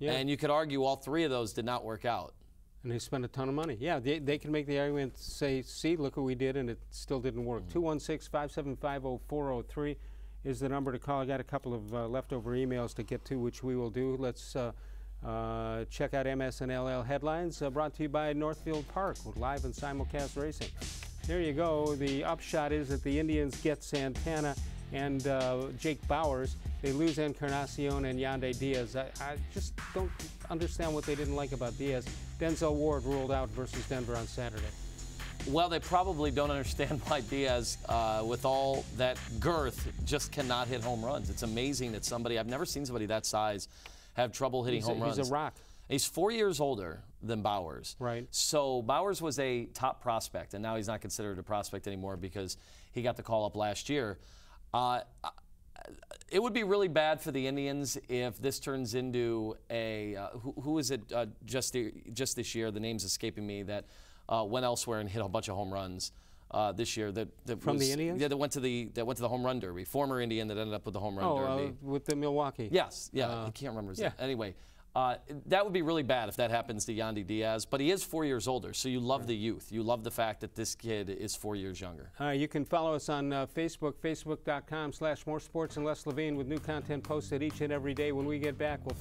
Yeah. And you could argue all three of those did not work out. And they spent a ton of money. Yeah, they can make the argument, say, see, look what we did, and it still didn't work. 216-575-0403 is the number to call. I got a couple of leftover emails to get to, which we will do. Let's check out MSNLL headlines, brought to you by Northfield Park with live and simulcast racing. There you go. The upshot is that the Indians get Santana and Jake Bowers. They lose Encarnacion and Yandy Diaz. I just don't understand what they didn't like about Diaz. Denzel Ward ruled out versus Denver on Saturday. Well, they probably don't understand why Diaz, with all that girth, just cannot hit home runs. It's amazing that somebody, I've never seen somebody that size have trouble hitting home runs. He's a rock. He's 4 years older than Bowers. Right. So Bowers was a top prospect, and now he's not considered a prospect anymore because he got the call up last year. It would be really bad for the Indians if this turns into a who is it just this year? The name's escaping me. That went elsewhere and hit a bunch of home runs this year. That from the Indians. Yeah, that went to the home run derby. Former Indian that ended up with the home run derby. With the Milwaukee. Yes. Yeah. I can't remember his name. Anyway. That would be really bad if that happens to Yandy Diaz, but he is 4 years older, so you love the youth. You love the fact that this kid is 4 years younger. You can follow us on Facebook, facebook.com/More Sports and Les Levine, with new content posted each and every day. When we get back, we'll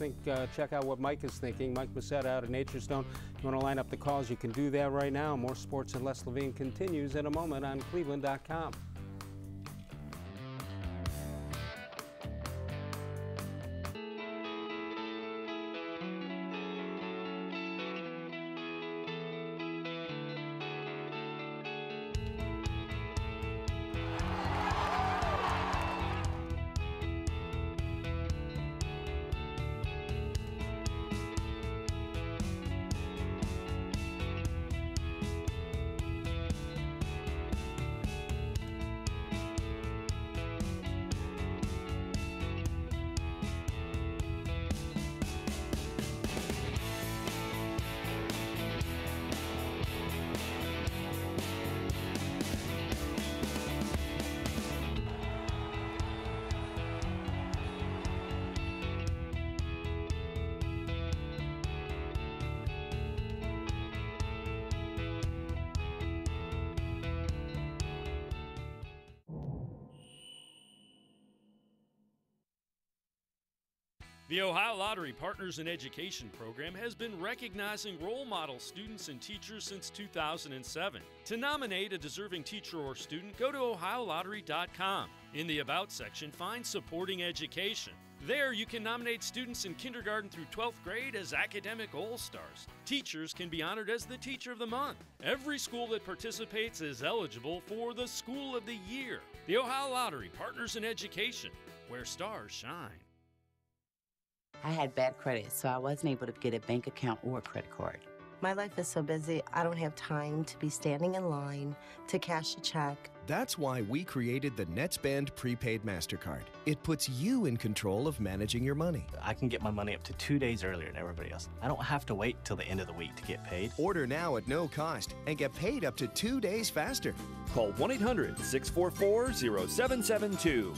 check out what Mike is thinking. Mike Massetta out of Nature Stone. If you want to line up the calls, you can do that right now. More Sports and Les Levine continues in a moment on cleveland.com. The Ohio Lottery Partners in Education program has been recognizing role model students and teachers since 2007. To nominate a deserving teacher or student, go to ohiolottery.com. In the About section, find Supporting Education. There, you can nominate students in kindergarten through 12th grade as academic all-stars. Teachers can be honored as the Teacher of the Month. Every school that participates is eligible for the School of the Year. The Ohio Lottery Partners in Education, where stars shine. I had bad credit, so I wasn't able to get a bank account or a credit card. My life is so busy, I don't have time to be standing in line to cash a check. That's why we created the NetsBand Prepaid MasterCard. It puts you in control of managing your money. I can get my money up to 2 days earlier than everybody else. I don't have to wait till the end of the week to get paid. Order now at no cost and get paid up to 2 days faster. Call 1-800-644-0772.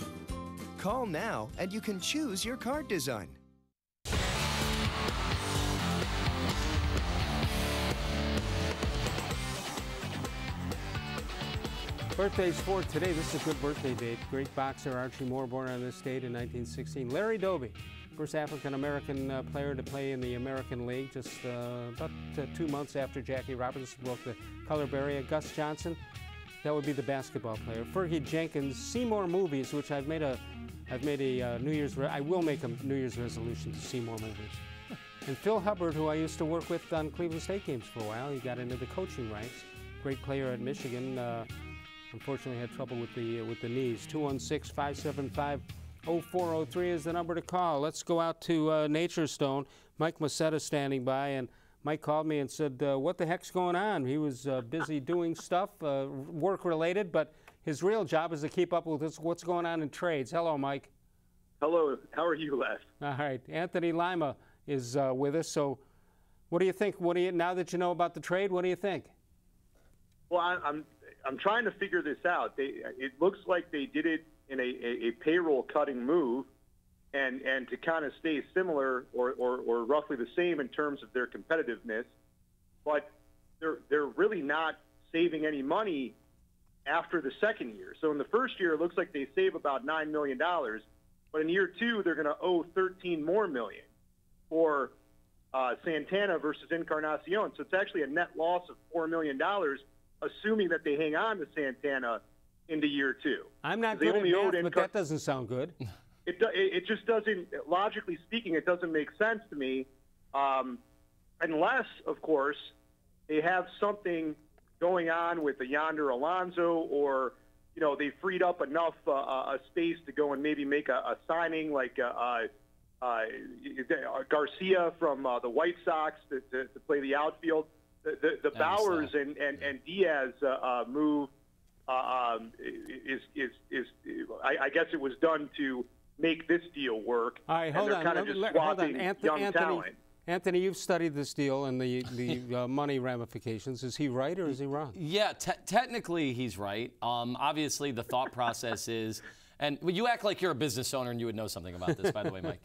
Call now and you can choose your card design. Birthdays for today. This is a good birthday date. Great boxer Archie Moore, born on this date in 1916. Larry Doby, first African-American player to play in the American League, just about 2 months after Jackie Robinson broke the color barrier. Gus Johnson, that would be the basketball player. Fergie Jenkins, Seymour Movies, which I will make a New Year's resolution to see more movies. And Phil Hubbard, who I used to work with on Cleveland State games for a while. He got into the coaching ranks. Great player at Michigan. Unfortunately, had trouble with the knees. 216-575-0403 is the number to call. Let's go out to Nature Stone. Mike Massetta standing by, and Mike called me and said, what the heck's going on? He was busy doing stuff, work-related, but his real job is to keep up with what's going on in trades. Hello, Mike. Hello. How are you, Les? All right. Anthony Lima is with us. So what do you think? Now that you know about the trade, what do you think? Well, I'm trying to figure this out. It looks like they did it in a payroll cutting move, and to kind of stay similar or roughly the same in terms of their competitiveness. But they're really not saving any money after the second year. So in the first year, it looks like they save about $9 million. But in year two, they're going to owe $13 more million for Santana versus Encarnacion. So it's actually a net loss of $4 million, assuming that they hang on to Santana into year two. I'm not good at math, but that doesn't sound good. It just doesn't, logically speaking, it doesn't make sense to me, unless, of course, they have something going on with the Yonder Alonso, or they freed up enough space to go and maybe make a signing like Garcia from the White Sox to play the outfield. The Bowers and Diaz move is I guess it was done to make this deal work. All right, hold on. Anthony, you've studied this deal and the money ramifications. Is he right or is he wrong? Yeah, technically he's right. Obviously, the thought process is, and you act like you're a business owner and you would know something about this, by the way, Mike.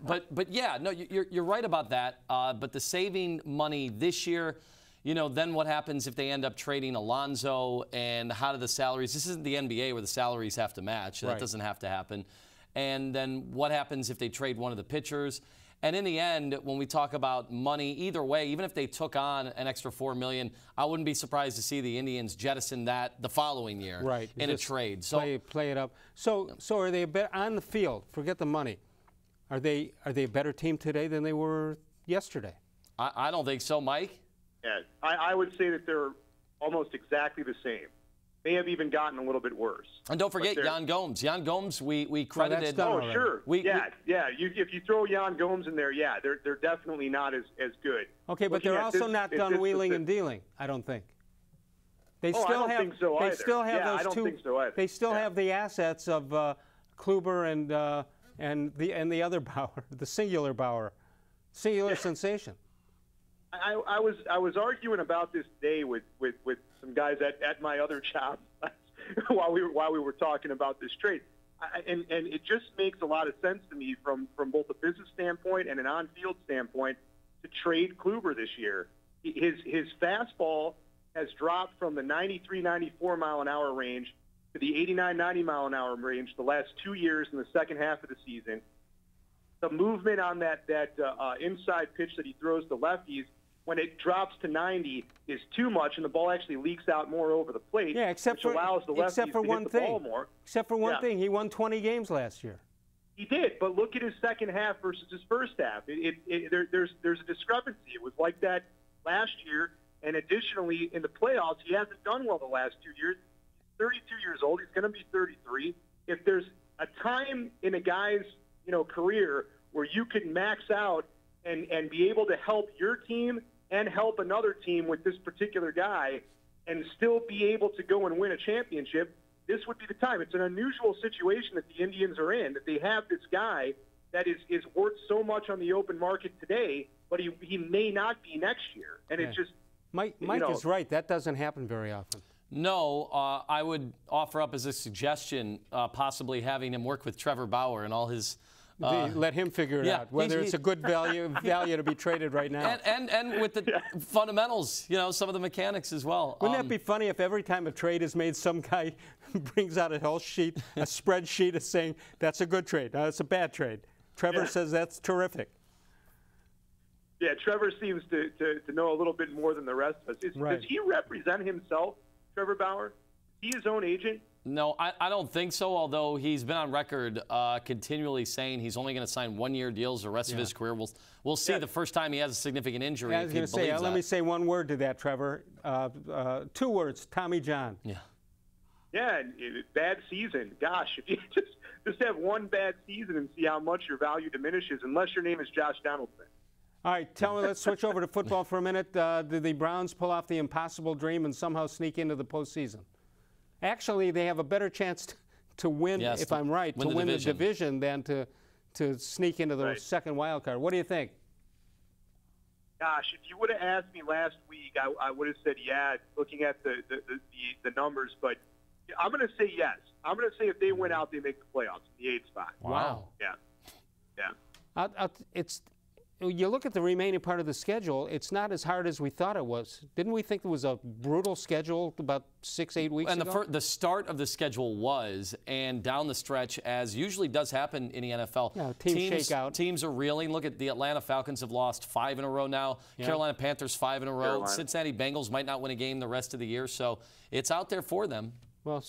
But yeah, no, you're right about that. But the saving money this year, then what happens if they end up trading Alonso, and how do the salaries? This isn't the NBA where the salaries have to match. That doesn't have to happen. And then what happens if they trade one of the pitchers? And in the end, when we talk about money, either way, even if they took on an extra $4 million, I wouldn't be surprised to see the Indians jettison that the following year in a trade. So play it up. So are they on the field? Forget the money. Are they a better team today than they were yesterday? I don't think so, Mike. Yeah, I would say that they're almost exactly the same. May have even gotten a little bit worse. And don't forget Yan Gomes. Yan Gomes, we credited. Sure. If you throw Yan Gomes in there, they're definitely not as good. Okay, but they're also not done wheeling and dealing, I don't think. They still have. They still have those I don't two. think so either. They still have the assets of Kluber and the other Bauer, the singular Bauer, singular sensation. I was arguing about this today with some guys at my other job while we were talking about this trade, and it just makes a lot of sense to me from both a business standpoint and an on-field standpoint to trade Kluber this year. His fastball has dropped from the 93, 94 mile an hour range to the 89, 90 mile an hour range the last 2 years in the second half of the season. The movement on that inside pitch that he throws to lefties, when it drops to 90, is too much, and the ball actually leaks out more over the plate, which allows the lefties to hit the ball more. Except for one thing, he won 20 games last year. He did, but look at his second half versus his first half. There's a discrepancy. It was like that last year, and additionally, in the playoffs, he hasn't done well the last 2 years. He's 32 years old. He's going to be 33. If there's a time in a guy's career where you can max out and be able to help your team and help another team with this particular guy and still be able to go and win a championship, this would be the time. It's an unusual situation that the Indians are in, that they have this guy that is worth so much on the open market today, but he may not be next year. And it's just... Mike is right. That doesn't happen very often. No, I would offer up as a suggestion possibly having him work with Trevor Bauer and all his... let him figure it out, whether it's a good value to be traded right now. And with the fundamentals, some of the mechanics as well. Wouldn't that be funny if every time a trade is made, some guy brings out a health sheet, a spreadsheet of saying, that's a good trade, no, that's a bad trade. Trevor says that's terrific. Yeah, Trevor seems to know a little bit more than the rest of us. Does he represent himself, Trevor Bauer? Is he his own agent? No, I don't think so, although he's been on record continually saying he's only going to sign one-year deals the rest of his career. We'll see the first time he has a significant injury. I was going to say, let me say one word to that, Trevor. 2 words, Tommy John. Yeah. Yeah, bad season. Gosh, if you just have one bad season and see how much your value diminishes, unless your name is Josh Donaldson. All right, tell me, let's switch over to football for a minute. Did the Browns pull off the impossible dream and somehow sneak into the postseason? Actually, they have a better chance to win, if I'm right, to win the division than to sneak into the second wild card. What do you think? Gosh, if you would have asked me last week, I would have said, looking at the numbers. But, I'm going to say yes. I'm going to say if they win out, they make the playoffs, the 8th spot. Wow. Yeah. You look at the remaining part of the schedule, it's not as hard as we thought it was. Didn't we think it was a brutal schedule about 6-8 weeks ago? And the start of the schedule was, and down the stretch, as usually does happen in the NFL, teams are reeling. Look at the Atlanta Falcons have lost 5 in a row now. Yeah. Carolina Panthers 5 in a row. Cincinnati Bengals might not win a game the rest of the year, so it's out there for them. Well,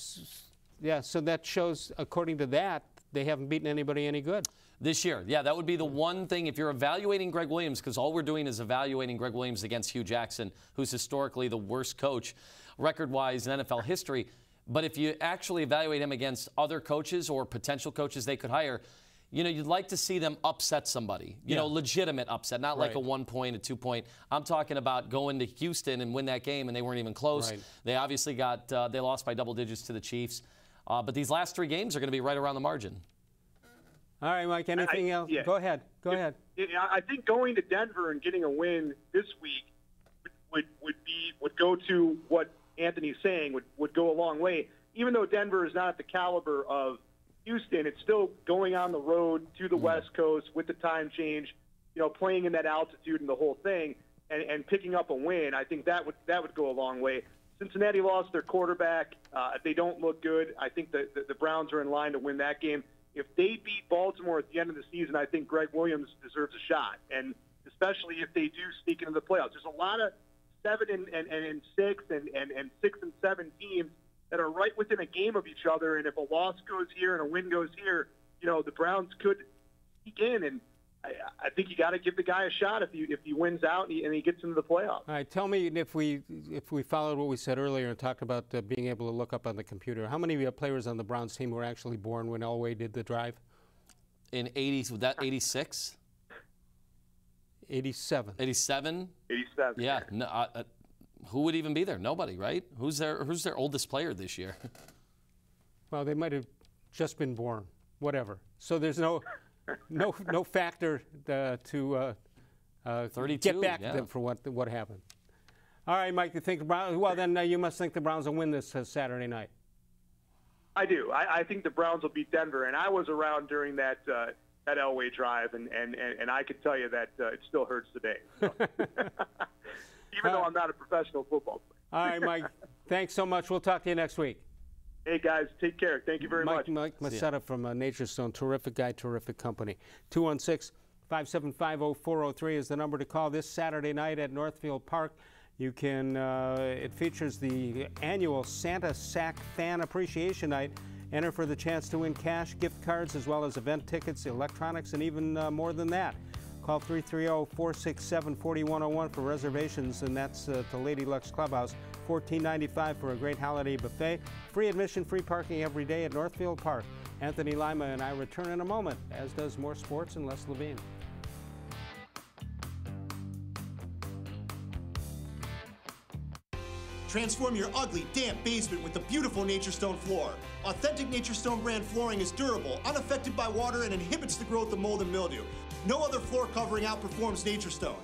yeah, so that shows, according to that, they haven't beaten anybody any good. This year, yeah, that would be the one thing if you're evaluating Gregg Williams, because all we're doing is evaluating Gregg Williams against Hugh Jackson, who's historically the worst coach record-wise in NFL history. But if you actually evaluate him against other coaches or potential coaches they could hire, you know, you'd like to see them upset somebody, you know, legitimate upset, not like a 1 point, a 2 point. I'm talking about going to Houston and win that game, and they weren't even close. Right. They obviously they lost by double digits to the Chiefs. But these last 3 games are going to be right around the margin. All right, Mike, anything else? Yeah. Go ahead. Go ahead. I think going to Denver and getting a win this week would go to what Anthony's saying, would go a long way. Even though Denver is not at the caliber of Houston, it's still going on the road to the West Coast with the time change, you know, playing in that altitude and the whole thing, and picking up a win. I think that would go a long way. Cincinnati lost their quarterback. They don't look good. I think the Browns are in line to win that game. If they beat Baltimore at the end of the season, I think Gregg Williams deserves a shot, and especially if they do sneak into the playoffs. There's a lot of 7 and 6 and 6 and 7 teams that are right within a game of each other, and if a loss goes here and a win goes here, you know, the Browns could sneak in, and I think you got to give the guy a shot if he wins out and he gets into the playoffs. All right, tell me if we followed what we said earlier and talked about being able to look up on the computer, how many players on the Browns team were actually born when Elway did the drive? In 80s, was that 86? 87. 87? 87. Yeah. No, who would even be there? Nobody, right? Who's their oldest player this year? Well, they might have just been born. Whatever. So there's no factor to 32, get back to them for what happened. All right, Mike, you think the Browns? Well, then you must think the Browns will win this Saturday night. I do. I think the Browns will beat Denver, and I was around during that Elway drive, and I can tell you that it still hurts today. So. Even though I'm not a professional football player. All right, Mike. Thanks so much. We'll talk to you next week. Hey, guys, take care. Thank you very much. Mike Masetta from Nature Stone. Terrific guy, terrific company. 216-575-0403 is the number to call this Saturday night at Northfield Park. You can, it features the annual Santa Sack Fan Appreciation Night. Enter for the chance to win cash, gift cards, as well as event tickets, electronics, and even more than that. Call 330-467-4101 for reservations, and that's the Lady Luck's Clubhouse. $14.95 for a great holiday buffet. Free admission, free parking every day at Northfield Park. Anthony Lima and I return in a moment, as does More Sports and Les Levine. Transform your ugly, damp basement with the beautiful Nature Stone floor. Authentic Nature Stone brand flooring is durable, unaffected by water, and inhibits the growth of mold and mildew. No other floor covering outperforms Nature Stone.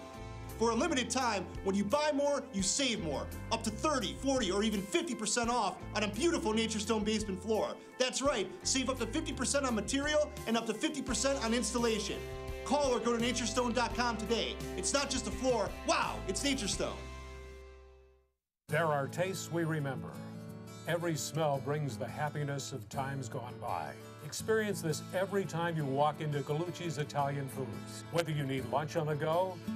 For a limited time, when you buy more, you save more. Up to 30, 40, or even 50% off on a beautiful Nature Stone basement floor. That's right, save up to 50% on material and up to 50% on installation. Call or go to naturestone.com today. It's not just a floor, wow, it's Nature Stone. There are tastes we remember. Every smell brings the happiness of times gone by. Experience this every time you walk into Gallucci's Italian Foods. Whether you need lunch on the go, a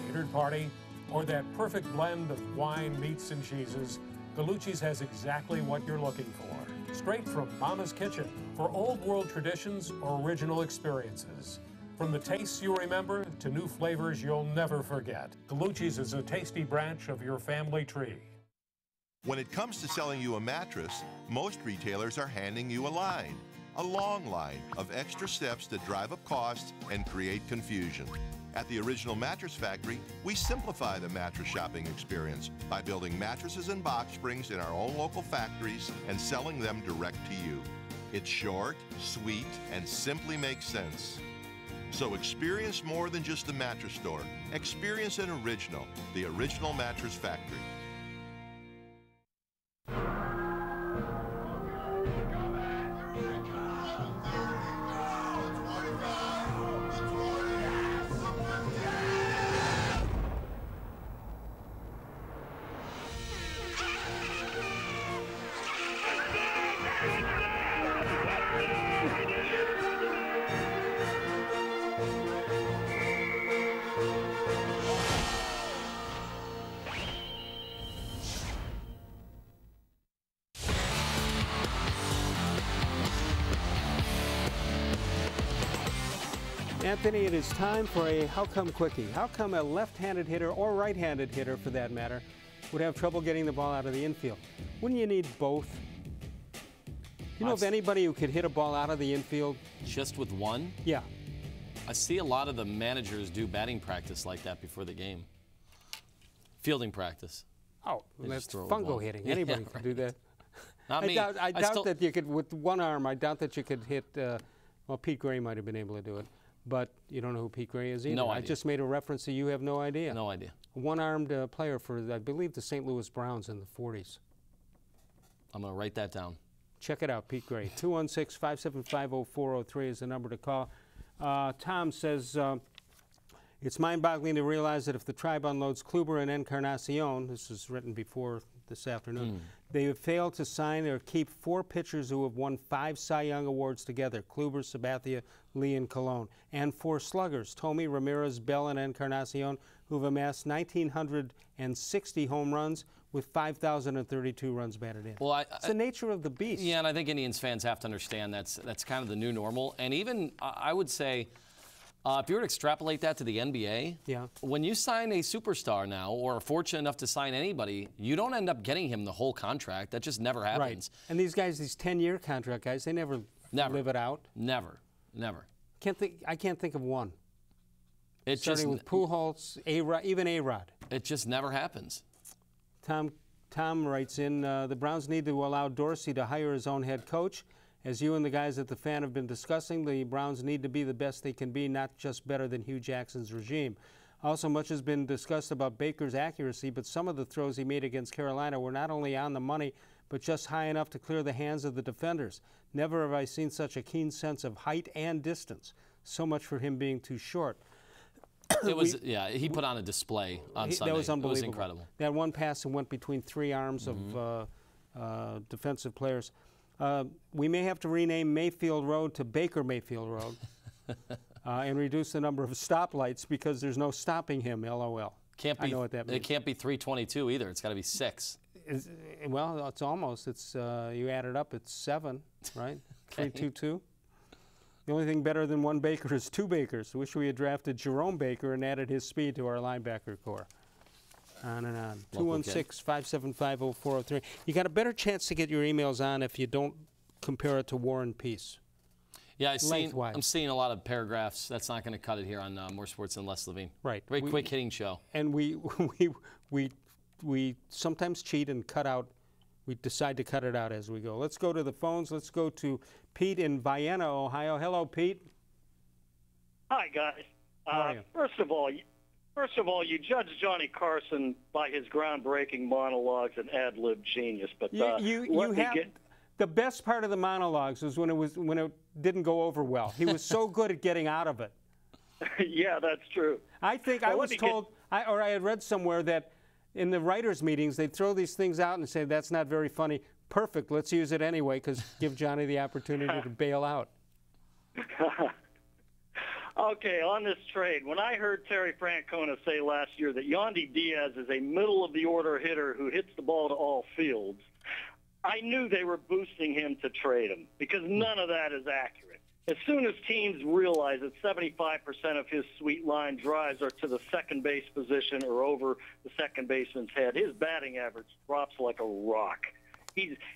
catered party, or that perfect blend of wine, meats, and cheeses, Gallucci's has exactly what you're looking for. Straight from Mama's Kitchen for old world traditions or original experiences. From the tastes you remember to new flavors you'll never forget. Gallucci's is a tasty branch of your family tree. When it comes to selling you a mattress, most retailers are handing you a long line of extra steps that drive up costs and create confusion. At the Original Mattress Factory, we simplify the mattress shopping experience by building mattresses and box springs in our own local factories and selling them direct to you. It's short, sweet, and simply makes sense. So experience more than just the mattress store. Experience an original, the Original Mattress Factory. Anthony, it is time for a How Come Quickie. How come a left-handed hitter, or right-handed hitter for that matter, would have trouble getting the ball out of the infield? Wouldn't you need both? You know of anybody who could hit a ball out of the infield? Just with one? Yeah. I see a lot of the managers do batting practice like that before the game. Fielding practice. Oh, well, that's fungo hitting. Anybody can do that. Not I me. doubt that you could, with one arm, I doubt that you could hit, well, Pete Gray might have been able to do it, but you don't know who Pete Gray is either. No idea. I just made a reference to you have no idea. No idea. One-armed player for, I believe, the St. Louis Browns in the 40s. I'm going to write that down. Check it out, Pete Gray. 216-575-0403 is the number to call. Tom says, it's mind-boggling to realize that if the Tribe unloads Kluber and Encarnacion, this was written before this afternoon, they have failed to sign or keep 4 pitchers who have won 5 Cy Young Awards together, Kluber, Sabathia, Lee, and Collin, and 4 sluggers, Tomey, Ramirez, Bell, and Encarnacion, who have amassed 1,960 home runs with 5,032 runs batted in. Well, it's the nature of the beast. Yeah, and I think Indians fans have to understand that's kind of the new normal. And even, I would say, if you were to extrapolate that to the NBA, when you sign a superstar now or are fortunate enough to sign anybody, you don't end up getting him the whole contract. That just never happens. Right. And these guys, these 10-year contract guys, they never live it out. Never. I can't think of one. It's starting with Pujols, even A-Rod. It just never happens. Tom writes in, the Browns need to allow Dorsey to hire his own head coach. As you and the guys at the Fan have been discussing, the Browns need to be the best they can be, not just better than Hugh Jackson's regime. Also, much has been discussed about Baker's accuracy, but some of the throws he made against Carolina were not only on the money, but just high enough to clear the hands of the defenders. Never have I seen such a keen sense of height and distance. So much for him being too short. It was, he put on a display on Sunday. That was unbelievable. It was incredible. That one pass that went between 3 arms of defensive players. We may have to rename Mayfield Road to Baker Mayfield Road and reduce the number of stoplights because there's no stopping him, LOL. I know what that means. It can't be 322 either. It's got to be 6. Well, it's almost. It's you add it up, it's 7, right? 322. The only thing better than 1 Baker is 2 Bakers. I wish we had drafted Jerome Baker and added his speed to our linebacker core. On and on. 216-575-0403. You got a better chance to get your emails on if you don't compare it to War and Peace. Yeah, I'm seeing a lot of paragraphs. That's not going to cut it here on More Sports Les Levine. Right. Very quick hitting show. And we sometimes cheat and cut out. We decide to cut it out as we go. Let's go to the phones. Let's go to Pete in Vienna, Ohio. Hello, Pete. Hi, guys. How are you? First of all, you judge Johnny Carson by his groundbreaking monologues and ad-lib genius. But the best part of the monologues was when it didn't go over well. He was so good at getting out of it. Yeah, that's true. I think I was told, or I had read somewhere that in the writers' meetings they'd throw these things out and say, "That's not very funny." Perfect. Let's use it anyway because give Johnny the opportunity to bail out. Okay, on this trade, when I heard Terry Francona say last year that Yandy Diaz is a middle-of-the-order hitter who hits the ball to all fields, I knew they were boosting him to trade him because none of that is accurate. As soon as teams realize that 75% of his sweet line drives are to the second base position or over the second baseman's head, his batting average drops like a rock.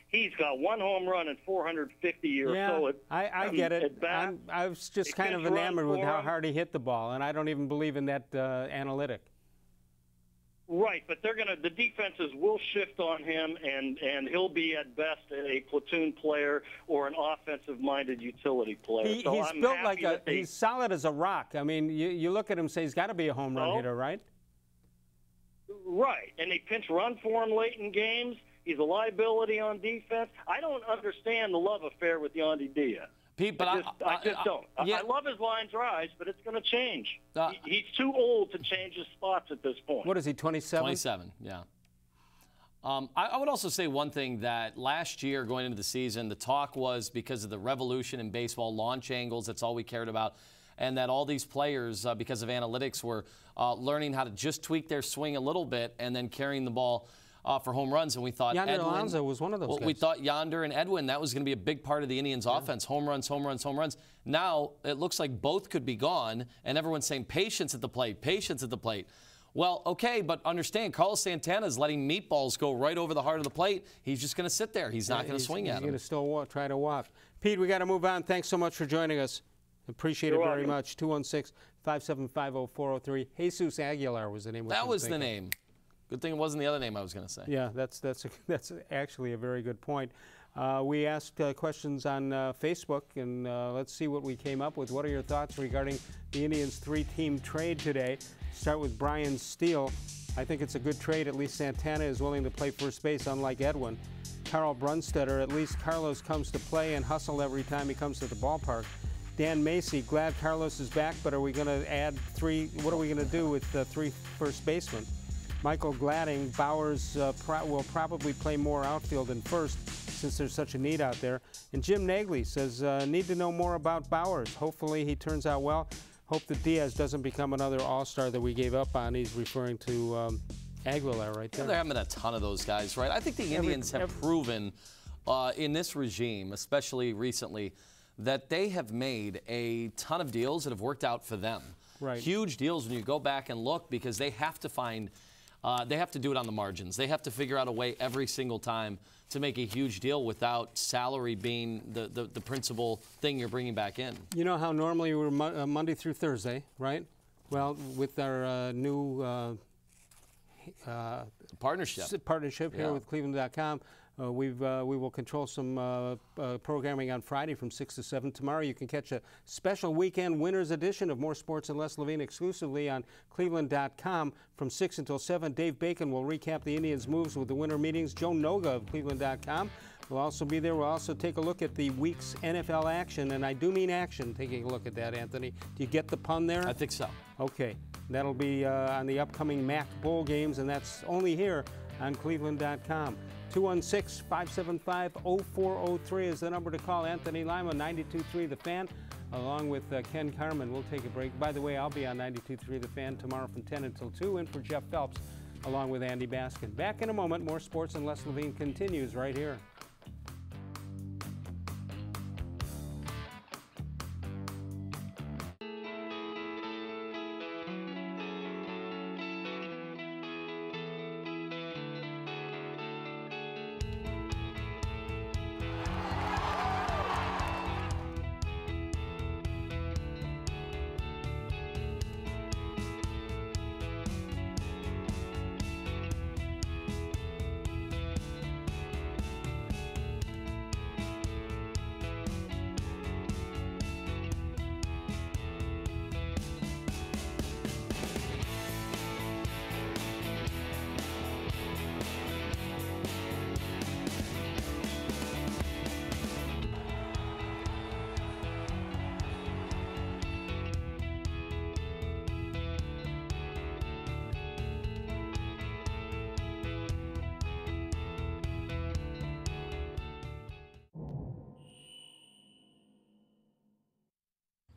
He's got 1 home run and 450 or so. I get it. I was just kind of enamored with how hard he hit the ball, and I don't even believe in that analytic. Right, but the defenses will shift on him, and he'll be at best a platoon player or an offensive-minded utility player. He's built like he's solid as a rock. I mean, you look at him and say he's got to be a home run hitter, right? Right, and they pinch run for him late in games. He's a liability on defense. I don't understand the love affair with Yandy Diaz. Pete, but I just don't. I love his line drives, but it's going to change. He's too old to change his spots at this point. What is he, 27? 27, yeah. I would also say one thing that last year going into the season, the talk was because of the revolution in baseball, launch angles, that's all we cared about, and that all these players, because of analytics, were learning how to just tweak their swing a little bit and then carrying the ball for home runs, and we thought Yonder Edwin Alonso was one of those guys. We thought Yonder and Edwin, that was going to be a big part of the Indians' offense. Home runs, home runs, home runs. Now it looks like both could be gone, and everyone's saying patience at the plate, patience at the plate. Well, okay, but understand, Carlos Santana is letting meatballs go right over the heart of the plate. He's just going to sit there. He's not going to swing at them. He's going to still try to walk. Pete, we got to move on. Thanks so much for joining us. Appreciate it very much. 216-575-0403. Jesus Aguilar was the name. That was the name. Good thing it wasn't the other name I was going to say. Yeah, that's actually a very good point. We asked questions on Facebook, and let's see what we came up with. What are your thoughts regarding the Indians' three-team trade today? Start with Brian Steele. I think it's a good trade. At least Santana is willing to play first base, unlike Edwin. Carl Brunstetter, at least Carlos comes to play and hustle every time he comes to the ballpark. Dan Macy, glad Carlos is back, but are we going to add three? What are we going to do with three first basemen? Michael Gladding, Bowers will probably play more outfield than first since there's such a need out there. And Jim Nagley says, need to know more about Bowers. Hopefully he turns out well. Hope that Diaz doesn't become another all-star that we gave up on. He's referring to Aguilar right there. There haven't been a ton of those guys, right? I think the Indians have proven in this regime, especially recently, that they have made a ton of deals that have worked out for them. Right. Huge deals when you go back and look, because they have to find, they have to do it on the margins. They have to figure out a way every single time to make a huge deal without salary being the principal thing you're bringing back in. You know how normally we're Monday through Thursday, right? Well, with our new partnership here with cleveland.com, we will control some programming on Friday from 6 to 7. Tomorrow you can catch a special weekend winners edition of More Sports Les Levine exclusively on cleveland.com from 6 until 7. Dave Bacon will recap the Indians' moves with the winter meetings. Joe Noga of cleveland.com will also be there. We'll also take a look at the week's NFL action, and I do mean action, taking a look at that, Anthony. Do you get the pun there? I think so. Okay. That'll be on the upcoming MAC Bowl games, and that's only here on cleveland.com. 216-575-0403 is the number to call. Anthony Lima, 92.3 The Fan, along with Ken Carmen. We'll take a break. By the way, I'll be on 92.3 The Fan tomorrow from 10 until 2, in for Jeff Phelps, along with Andy Baskin. Back in a moment. More Sports and Les Levine continues right here.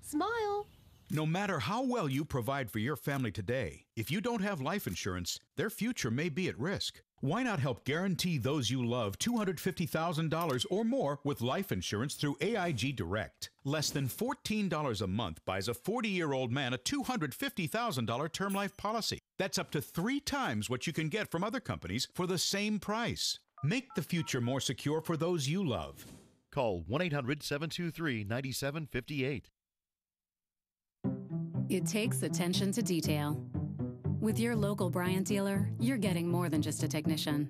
Smile. No matter how well you provide for your family today, if you don't have life insurance, their future may be at risk. Why not help guarantee those you love $250,000 or more with life insurance through AIG Direct? Less than $14 a month buys a 40-year-old man a $250,000 term life policy. That's up to 3 times what you can get from other companies for the same price. Make the future more secure for those you love. Call 1-800-723-9758. It takes attention to detail. With your local Bryant dealer, you're getting more than just a technician.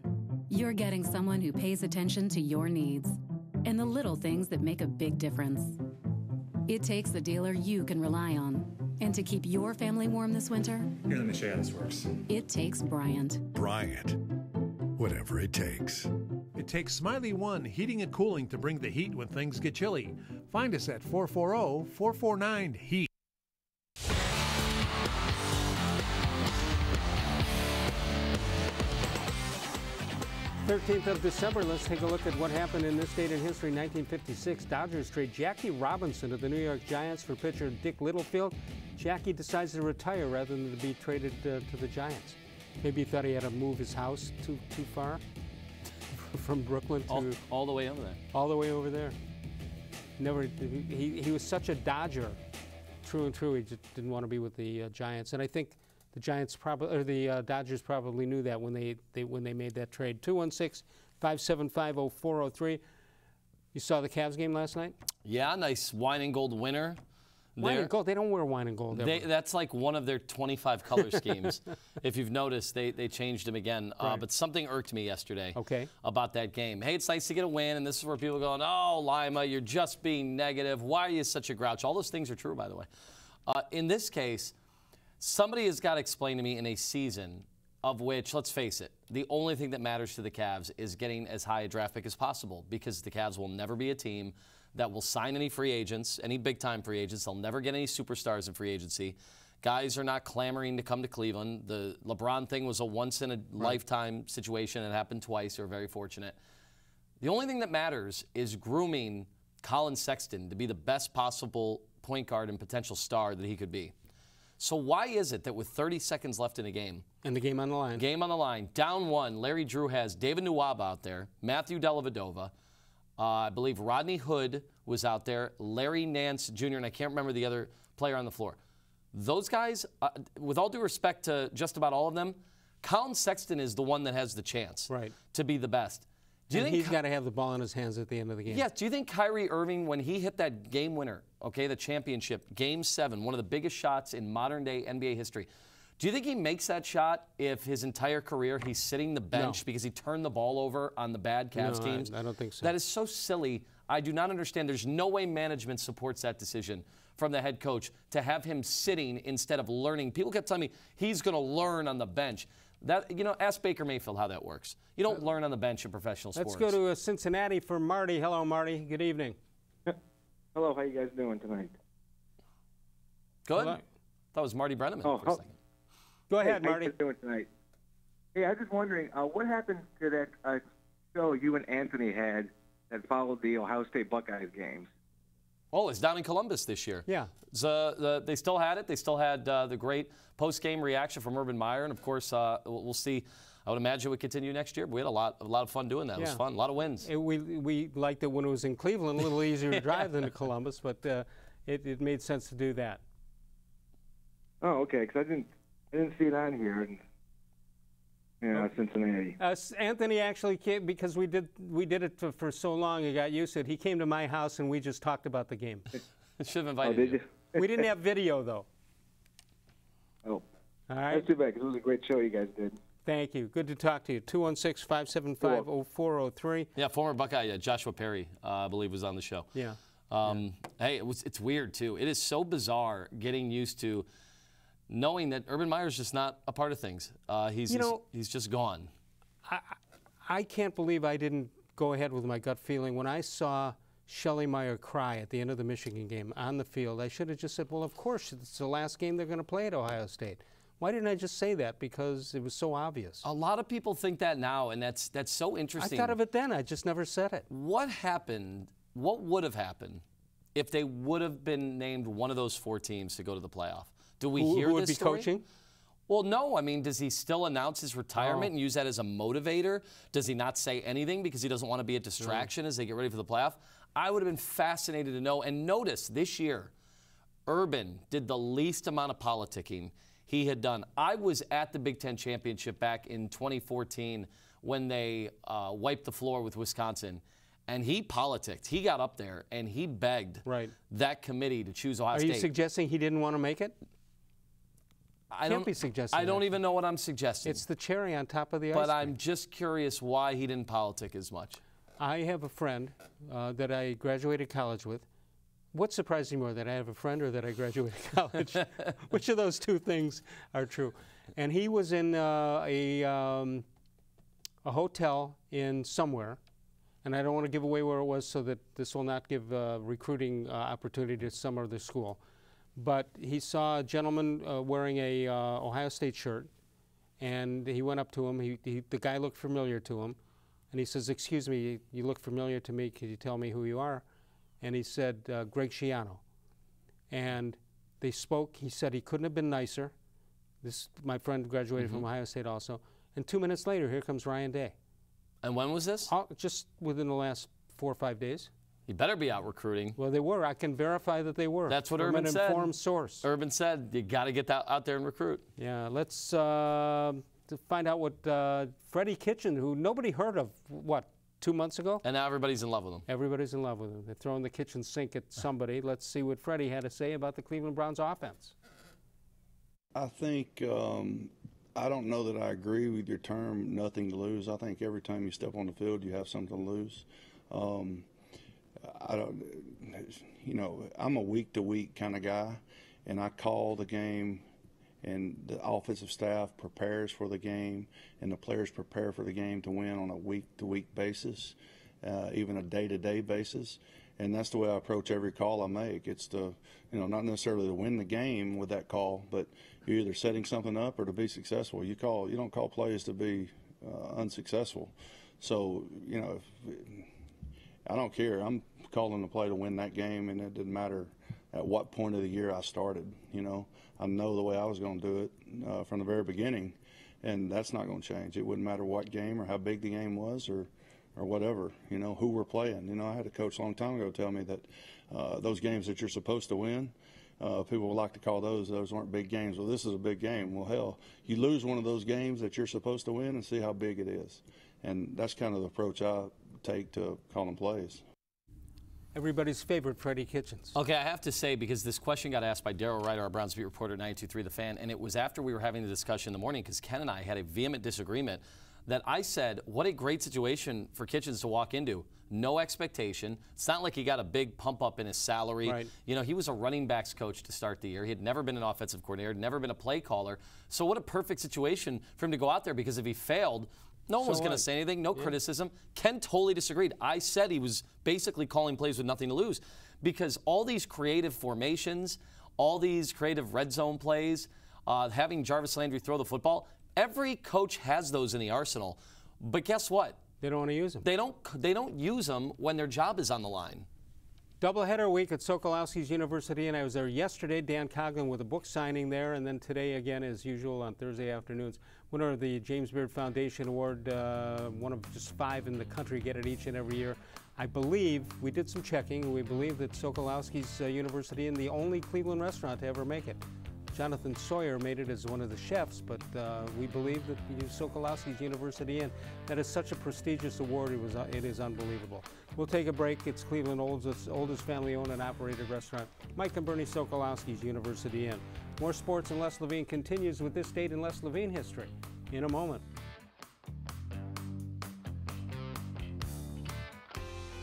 You're getting someone who pays attention to your needs and the little things that make a big difference. It takes a dealer you can rely on. And to keep your family warm this winter, here, let me show you how this works. It takes Bryant. Bryant. Whatever it takes. It takes Smiley One Heating and Cooling to bring the heat when things get chilly. Find us at 440-449-HEAT. 13th of December, let's take a look at what happened in this date in history. 1956, Dodgers trade Jackie Robinson to the New York Giants for pitcher Dick Littlefield. Jackie decides to retire rather than to be traded to the Giants. Maybe he thought he had to move his house too far from Brooklyn to all the way over there. All the way over there. Never. He was such a Dodger, true and true. He just didn't want to be with the Giants, and I think the Giants probably, or the Dodgers probably knew that when they made that trade. 216-575-0403. You saw the Cavs game last night? Yeah, nice wine and gold winner. Wine and gold? They don't wear wine and gold ever. That's like one of their 25 color schemes. If you've noticed, they changed them again. Right. But something irked me yesterday okay. about that game. Hey, it's nice to get a win, and this is where people are going, oh, Lima, you're just being negative. Why are you such a grouch? All those things are true, by the way. In this case, somebody has got to explain to me in a season of which, let's face it, the only thing that matters to the Cavs is getting as high a draft pick as possible, because the Cavs will never be a team that will sign any free agents, any big-time free agents. They'll never get any superstars in free agency. Guys are not clamoring to come to Cleveland. The LeBron thing was a once-in-a-lifetime situation. It happened twice. They were very fortunate. The only thing that matters is grooming Collin Sexton to be the best possible point guard and potential star that he could be. So why is it that with 30 seconds left in a game, and the game on the line, down one, Larry Drew has David Nwaba out there, Matthew Dellavedova, I believe Rodney Hood was out there, Larry Nance Jr., and I can't remember the other player on the floor. Those guys, with all due respect to just about all of them, Collin Sexton is the one that has the chance to be the best. Do you think he's got to have the ball in his hands at the end of the game? Yeah. Do you think Kyrie Irving, when he hit that game winner, the championship, Game 7, one of the biggest shots in modern-day NBA history, do you think he makes that shot if his entire career he's sitting the bench because he turned the ball over on the bad Cavs teams? I don't think so. That is so silly. I do not understand. There's no way management supports that decision from the head coach to have him sitting instead of learning. People kept telling me he's going to learn on the bench. That, ask Baker Mayfield how that works. You don't learn on the bench in professional sports. Let's go to Cincinnati for Marty. Hello, Marty. Good evening. Hello. How you guys doing tonight? Good. Hello. That was Marty Brenneman for a second. Go ahead, Marty. How you doing tonight? Hey, I was just wondering, what happened to that show you and Anthony had that followed the Ohio State Buckeyes games? Oh, it's down in Columbus this year. Yeah. They still had it. They still had the great post-game reaction from Urban Meyer, and of course, we'll see. I would imagine it would continue next year. But we had a lot of fun doing that. It was fun. A lot of wins. We liked it when it was in Cleveland. A little easier to drive than to Columbus, but it made sense to do that. Oh, okay. Because I didn't see it on here in Cincinnati. Anthony actually came because we did it for so long. He got used to it. He came to my house and we just talked about the game. Should have invited you. We didn't have video though. Oh, all right. That's too bad because it was a great show you guys did. Thank you. Good to talk to you. 216-575-0403. Yeah, former Buckeye Joshua Perry, I believe, was on the show. Yeah. Hey, it's weird too. It is so bizarre getting used to knowing that Urban Meyer's just not a part of things. He's just gone. I can't believe I didn't go ahead with my gut feeling. When I saw Shelley Meyer cry at the end of the Michigan game on the field, I should have just said, well, of course, it's the last game they're going to play at Ohio State. Why didn't I just say that? Because it was so obvious. A lot of people think that now, and that's so interesting. I thought of it then. I just never said it. What happened, what would have happened if they would have been named one of those 4 teams to go to the playoff? Do we hear who would this be story? coaching? Well, no. I mean, does he still announce his retirement and use that as a motivator? Does he not say anything because he doesn't want to be a distraction as they get ready for the playoff? I would have been fascinated to know. And notice, this year, Urban did the least amount of politicking he had done. I was at the Big Ten Championship back in 2014 when they wiped the floor with Wisconsin. And he politicked. He got up there and he begged that committee to choose Ohio State. Are you suggesting he didn't want to make it? I don't be suggesting. I don't even know what I'm suggesting. It's the cherry on top of the ice But cream. I'm just curious why he didn't politic as much. I have a friend that I graduated college with. What surprised you more, that I have a friend or that I graduated college? Which of those two things are true? And he was in a hotel in somewhere, and I don't want to give away where it was so that this will not give recruiting opportunity to some other school. But he saw a gentleman wearing a Ohio State shirt, and he went up to him. The guy looked familiar to him, and he says, "Excuse me, you look familiar to me. Could you tell me who you are?" And he said, Gregg. And they spoke. He said he couldn't have been nicer. My friend graduated from Ohio State also. And 2 minutes later, here comes Ryan Day. And when was this? Just within the last 4 or 5 days. You better be out recruiting. Well, they were. I can verify that they were. That's what from Urban said. An informed source. Urban said you got to get out there and recruit. Yeah, let's to find out what Freddie Kitchens, who nobody heard of, 2 months ago? And now everybody's in love with him. Everybody's in love with him. They're throwing the kitchen sink at somebody. Let's see what Freddie had to say about the Cleveland Browns offense. I think, I don't know that I agree with your term, nothing to lose. I think every time you step on the field, you have something to lose. I'm a week-to-week kind of guy, and I call the game, and the offensive staff prepares for the game, and the players prepare for the game to win on a week-to-week basis, even a day-to-day basis. And that's the way I approach every call I make. It's to, not necessarily to win the game with that call, but you're either setting something up or to be successful. You don't call plays to be unsuccessful. So, I don't care. I'm calling the play to win that game, and it didn't matter at what point of the year I started. I know the way I was going to do it from the very beginning, and that's not going to change. It wouldn't matter what game or how big the game was or whatever, who we're playing. I had a coach a long time ago tell me that those games that you're supposed to win, people would like to call those weren't big games. Well, this is a big game. Well, hell, you lose one of those games that you're supposed to win and see how big it is. And that's kind of the approach I take to calling plays. Everybody's favorite, Freddie Kitchens. Okay, I have to say, because this question got asked by Daryl Ryder, our Browns beat reporter at 92.3 The Fan, and it was after we were having the discussion in the morning, because Ken and I had a vehement disagreement, that I said, what a great situation for Kitchens to walk into. No expectation. It's not like he got a big pump up in his salary. Right. He was a running backs coach to start the year. He had never been an offensive coordinator, never been a play caller. So what a perfect situation for him to go out there, because if he failed, no one was going to say anything, no criticism. Ken totally disagreed. I said he was basically calling plays with nothing to lose, because all these creative formations, all these creative red zone plays, having Jarvis Landry throw the football, every coach has those in the arsenal. But guess what? They don't want to use them. They don't use them when their job is on the line. Doubleheader week at Sokolowski University, and I was there yesterday. Dan Coughlin with a book signing there, and then today again, as usual, on Thursday afternoons. Winner of the James Beard Foundation Award, one of just 5 in the country get it each and every year. I believe, we did some checking, we believe that Sokolowski's University is the only Cleveland restaurant to ever make it. Jonathan Sawyer made it as one of the chefs, but we believe that Sokolowski's University Inn, that is such a prestigious award, it is unbelievable. We'll take a break. It's Cleveland's oldest family-owned and operated restaurant, Mike and Bernie Sokolowski's University Inn. More Sports in Les Levine continues with this date in Les Levine history in a moment.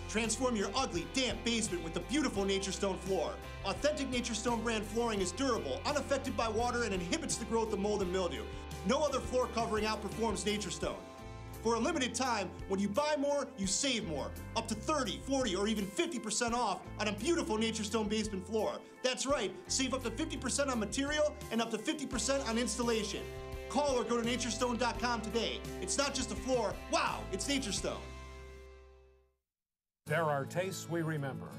Transform your ugly, damp basement with the beautiful Nature Stone floor. Authentic Nature Stone brand flooring is durable, unaffected by water, and inhibits the growth of mold and mildew. No other floor covering outperforms Nature Stone. For a limited time, when you buy more, you save more. Up to 30, 40, or even 50% off on a beautiful Nature Stone basement floor. That's right, save up to 50% on material and up to 50% on installation. Call or go to naturestone.com today. It's not just a floor, wow, it's Nature Stone. There are tastes we remember.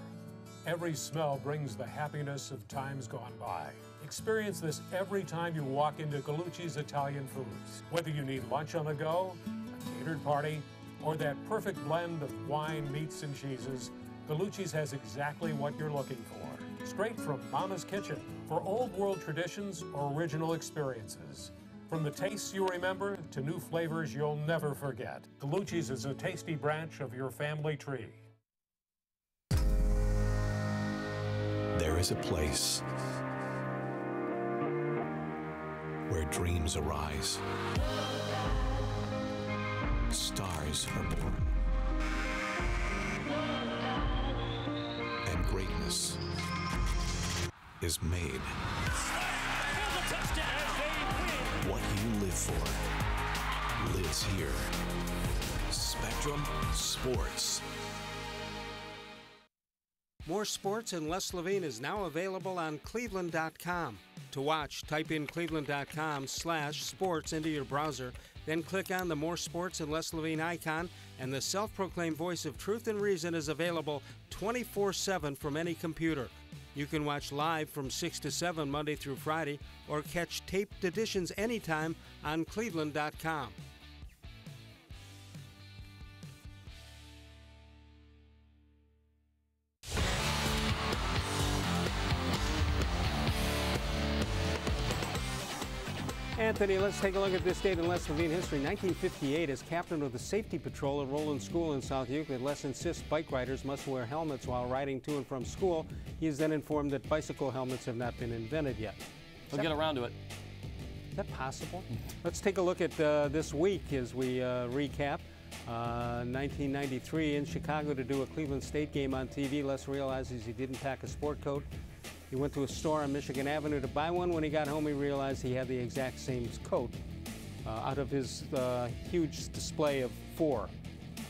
Every smell brings the happiness of times gone by. Experience this every time you walk into Gallucci's Italian Foods. Whether you need lunch on the go, a catered party, or that perfect blend of wine, meats, and cheeses, Gallucci's has exactly what you're looking for. Straight from Mama's Kitchen for old world traditions or original experiences. From the tastes you remember to new flavors you'll never forget. Gallucci's is a tasty branch of your family tree. There is a place where dreams arise, stars are born, and greatness is made. What you live for lives here. Spectrum Sports. More Sports in Les Levine is now available on cleveland.com. To watch, type in cleveland.com/sports into your browser, then click on the More Sports in Les Levine icon, and the self-proclaimed voice of truth and reason is available 24/7 from any computer. You can watch live from 6 to 7 Monday through Friday or catch taped editions anytime on cleveland.com. Anthony, let's take a look at this date in Les Levine history. 1958, as captain of the safety patrol at Roland School in South Euclid, Les insists bike riders must wear helmets while riding to and from school. He is then informed that bicycle helmets have not been invented yet. We'll get around to it. Is that possible? Let's take a look at this week as we recap. 1993 in Chicago to do a Cleveland State game on TV. Les realizes he didn't pack a sport coat. He went to a store on Michigan Avenue to buy one. When he got home, he realized he had the exact same coat. Out of his huge display of 4,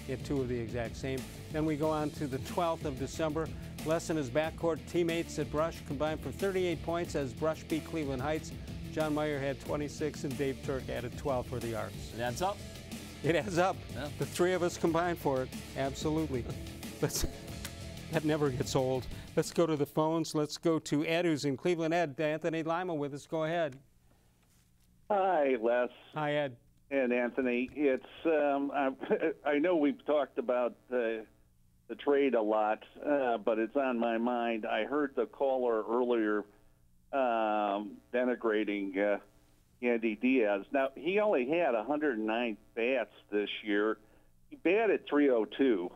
he had 2 of the exact same. Then we go on to the 12th of December. Les and his backcourt teammates at Brush combined for 38 points as Brush beat Cleveland Heights. John Meyer had 26 and Dave Turk added 12 for the Arcs. It adds up. It adds up. Yeah. The 3 of us combined for it. Absolutely. That never gets old. Let's go to the phones. Let's go to Ed, who's in Cleveland. Ed, Anthony Lima with us. Go ahead. Hi, Les. Hi, Ed. And Anthony. It's I know we've talked about the trade a lot, but it's on my mind. I heard the caller earlier denigrating Andy Diaz. Now, he only had 109 bats this year. He batted .302.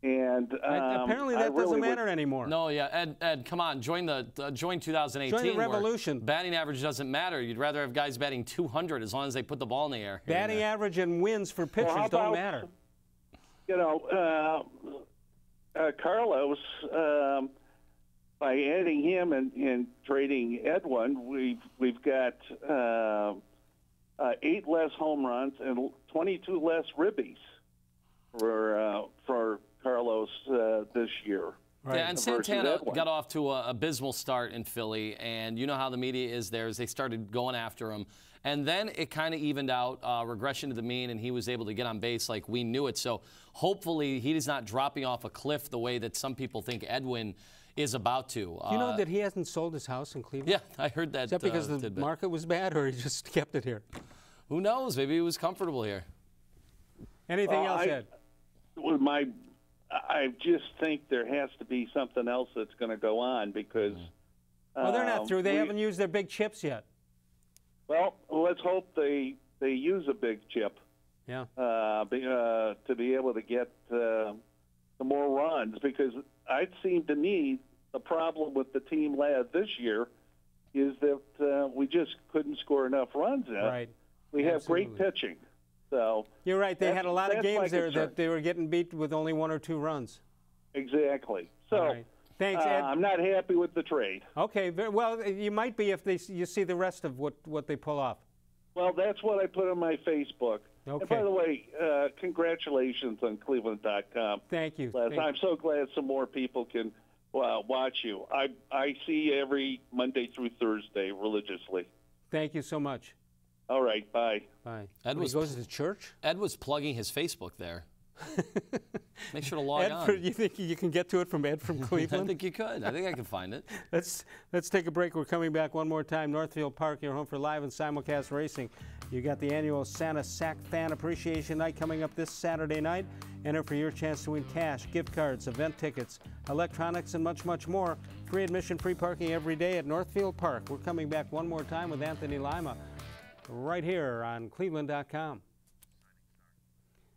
And apparently that doesn't matter anymore. No, yeah, Ed, come on, join 2018. Join the revolution. Batting average doesn't matter. You'd rather have guys batting 200 as long as they put the ball in the air. Batting average and wins for pitchers don't matter. You know, Carlos, by adding him and trading Edwin, we've got 8 less home runs and 22 less ribbies for Carlos this year. Right. Yeah, and Santana got off to an abysmal start in Philly, and you know how the media is there as they started going after him. And then it kind of evened out, regression to the mean, and he was able to get on base like we knew it. So hopefully he is not dropping off a cliff the way that some people think Edwin is about to. You know that he hasn't sold his house in Cleveland? Yeah, I heard that. Is that because the market was bad, or he just kept it here? Who knows? Maybe he was comfortable here. Anything else, Ed? I just think there has to be something else that's going to go on because. Well, they're not through. They haven't used their big chips yet. Well, let's hope they use a big chip. Yeah. To be able to get some more runs, because it seemed to me the problem with the team this year is that we just couldn't score enough runs. Right. We have great pitching. So you're right. They had a lot of games there that they were getting beat with only 1 or 2 runs. Exactly. So right. Thanks, Ed. I'm not happy with the trade. Okay. Well, you might be if you see the rest of what they pull off. Well, that's what I put on my Facebook. Okay. And by the way, congratulations on cleveland.com. Thank you. Les, I'm so glad some more people can watch you. I see you every Monday through Thursday religiously. Thank you so much. All right, bye. Bye. Ed goes to church? Ed was plugging his Facebook there. Make sure to log on. You think you can get to it from Ed from Cleveland? I think you could. I think I can find it. Let's take a break. We're coming back one more time. Northfield Park, your home for live and simulcast racing. You got the annual Santa Sac Fan Appreciation Night coming up this Saturday night. Enter for your chance to win cash, gift cards, event tickets, electronics, and much, much more. Free admission, free parking every day at Northfield Park. We're coming back one more time with Anthony Lima right here on cleveland.com.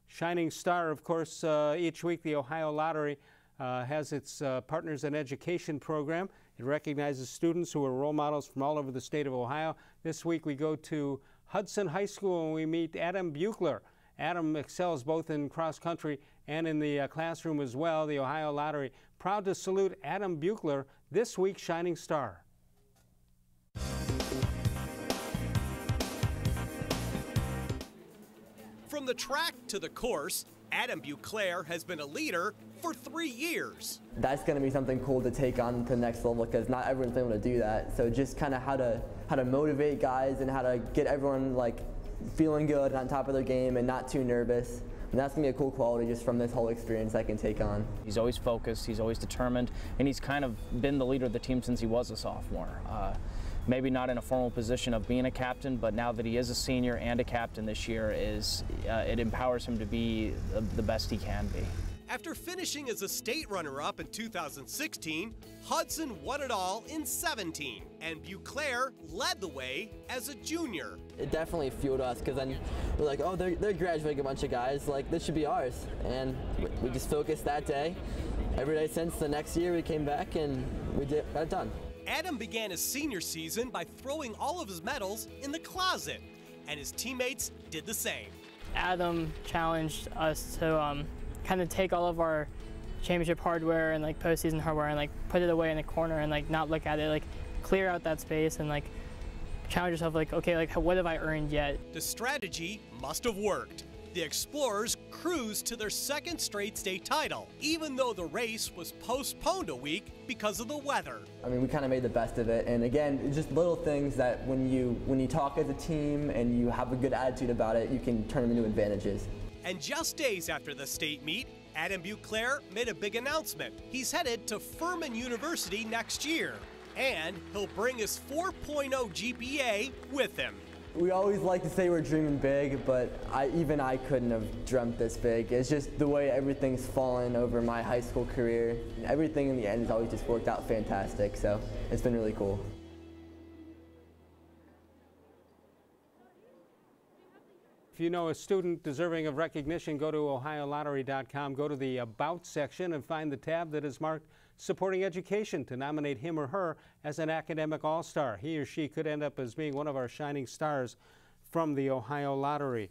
Shining Star, of course, each week the Ohio Lottery has its Partners in Education program. It recognizes students who are role models from all over the state of Ohio. This week we go to Hudson High School and we meet Adam Buechler. Adam excels both in cross country and in the classroom as well. The Ohio Lottery proud to salute Adam Buechler, this week's Shining Star. From the track to the course, Adam Buechler has been a leader for 3 years. That's going to be something cool to take on to the next level because not everyone's able to do that. So just kind of how to motivate guys and how to get everyone like feeling good and on top of their game and not too nervous. And that's going to be a cool quality just from this whole experience I can take on. He's always focused, he's always determined, and he's kind of been the leader of the team since he was a sophomore. Maybe not in a formal position of being a captain, but now that he is a senior and a captain this year, it empowers him to be the best he can be. After finishing as a state runner-up in 2016, Hudson won it all in 17, and Beauclair led the way as a junior. It definitely fueled us, because then we're like, oh, they're graduating a bunch of guys, like this should be ours. And we just focused that day. Every day since the next year we came back and we got it done. Adam began his senior season by throwing all of his medals in the closet, and his teammates did the same. Adam challenged us to kind of take all of our championship hardware and like postseason hardware and like put it away in the corner and like not look at it, like clear out that space and like challenge yourself, like, okay, like what have I earned yet? The strategy must have worked. The Explorers cruised to their second straight state title, even though the race was postponed a week because of the weather. I mean, we kind of made the best of it, and again, it's just little things that when you talk as a team and you have a good attitude about it, you can turn them into advantages. And just days after the state meet, Adam Beauclair made a big announcement. He's headed to Furman University next year, and he'll bring his 4.0 GPA with him. We always like to say we're dreaming big, but even I couldn't have dreamt this big. It's just the way everything's fallen over my high school career. Everything in the end has always just worked out fantastic, so it's been really cool. If you know a student deserving of recognition, go to OhioLottery.com, go to the About section and find the tab that is marked Supporting Education to nominate him or her as an academic all-star. He or she could end up as being one of our shining stars from the Ohio Lottery.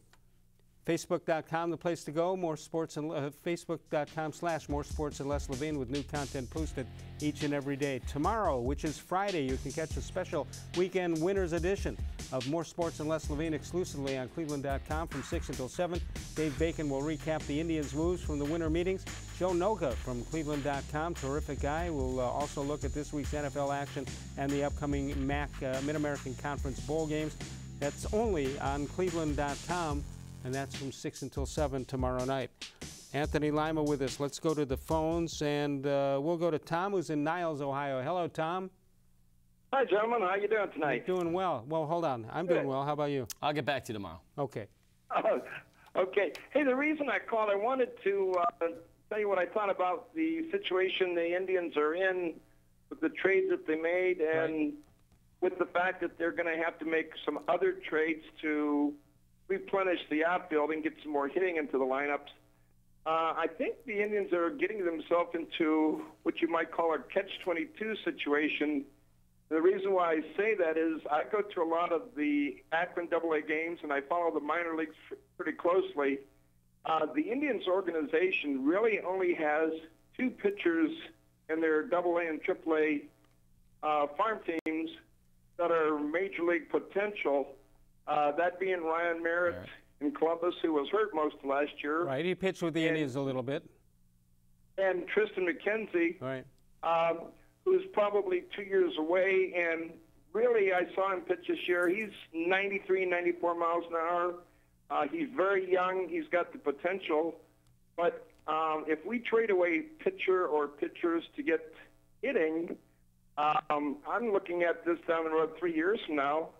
Facebook.com, the place to go. More sports and Facebook.com/More Sports and Les Levine with new content posted each and every day. Tomorrow, which is Friday, you can catch a special weekend winners edition of More Sports and Les Levine exclusively on cleveland.com from 6 until 7. Dave Bacon will recap the Indians' moves from the winter meetings. Joe Noga from cleveland.com, terrific guy, will also look at this week's NFL action and the upcoming Mid-American Conference Bowl games. That's only on cleveland.com. And that's from 6 until 7 tomorrow night. Anthony Lima with us. Let's go to the phones, and we'll go to Tom, who's in Niles, Ohio. Hello, Tom. Hi, gentlemen. How you doing tonight? You're doing well. Well, hold on. I'm doing well. How about you? I'll get back to you tomorrow. Okay. Oh, okay. Hey, the reason I called, I wanted to tell you what I thought about the situation the Indians are in with the trades that they made and with the fact that they're going to have to make some other trades to replenish the outfield and get some more hitting into the lineups. I think the Indians are getting themselves into what you might call a catch-22 situation. The reason why I say that is I go to a lot of the Akron AA games and I follow the minor leagues pretty closely. The Indians organization really only has 2 pitchers in their AA and AAA farm teams that are major league potential. That being Ryan Merritt in Columbus, who was hurt most of last year. Right, he pitched with the Indians a little bit. And Tristan McKenzie, who's probably 2 years away. And really, I saw him pitch this year. He's 93, 94 miles an hour. He's very young. He's got the potential. But if we trade away pitcher or pitchers to get hitting, I'm looking at this down the road 3 years from now.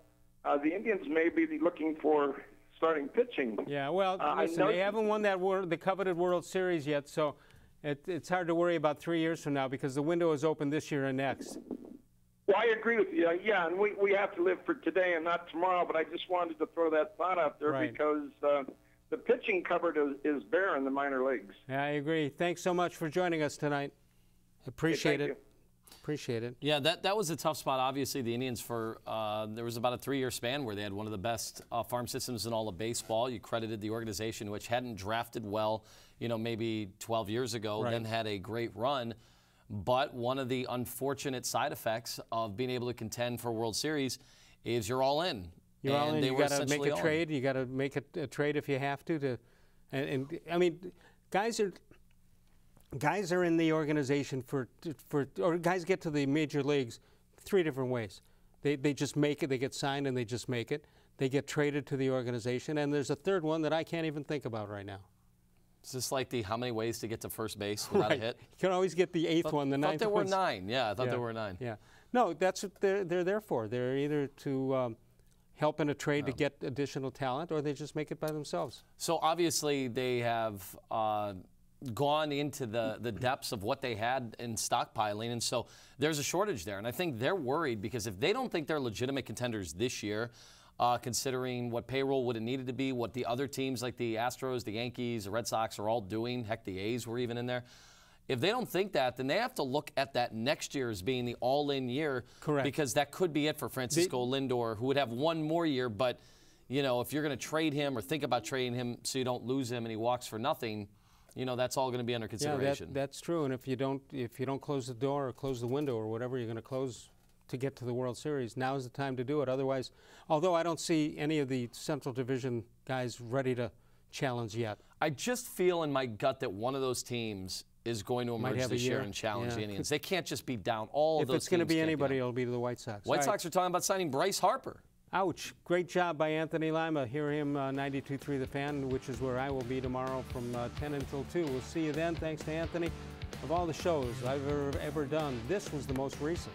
The Indians may be looking for starting pitching. Yeah, well, listen, they haven't won the coveted World Series yet, so it's hard to worry about 3 years from now because the window is open this year and next. Well, I agree with you. Yeah, and we have to live for today and not tomorrow, but I just wanted to throw that thought out there because the pitching cupboard is bare in the minor leagues. Yeah, I agree. Thanks so much for joining us tonight. Appreciate it. Appreciate it. Yeah, that was a tough spot. Obviously, the Indians there was about a 3-year span where they had one of the best farm systems in all of baseball. You credited the organization, which hadn't drafted well, maybe 12 years ago, then had a great run. But one of the unfortunate side effects of being able to contend for a World Series is you're all in. You're all in. You got to make a trade. You got to make a trade if you have to. And I mean, guys are in the organization or guys get to the major leagues 3 different ways. They just make it. They get signed and they just make it. they get traded to the organization. And there's a third one that I can't even think about right now. Is this like the how many ways to get to first base without a hit? You can always get the eighth one, the ninth one. I thought there were 9. Yeah, I thought there were 9. Yeah. No, that's what they're there for. They're either to help in a trade to get additional talent, or they just make it by themselves. So obviously they have gone into the depths of what they had in stockpiling, and so there's a shortage there. And I think they're worried because if they don't think they're legitimate contenders this year, considering what payroll would have needed to be, what the other teams like the Astros, the Yankees, the Red Sox are all doing, heck, the A's were even in there. If they don't think that, then they have to look at that next year as being the all-in year. Correct. Because that could be it for Francisco Lindor, who would have one more year. But, you know, if you're going to trade him or think about trading him so you don't lose him and he walks for nothing, you know, that's all going to be under consideration. Yeah, that's true. And if you don't close the door or close the window or whatever you're going to close to get to the World Series, now's the time to do it. Otherwise, although I don't see any of the Central Division guys ready to challenge yet. I just feel in my gut that one of those teams is going to emerge this year and challenge the Indians. They can't just be down. All of those teams. If it's going to be anybody, it'll be the White Sox. White Sox are talking about signing Bryce Harper. Ouch. Great job by Anthony Lima. Hear him 92.3 The Fan, which is where I will be tomorrow from 10 until 2. We'll see you then. Thanks to Anthony. Of all the shows I've ever done, this was the most recent.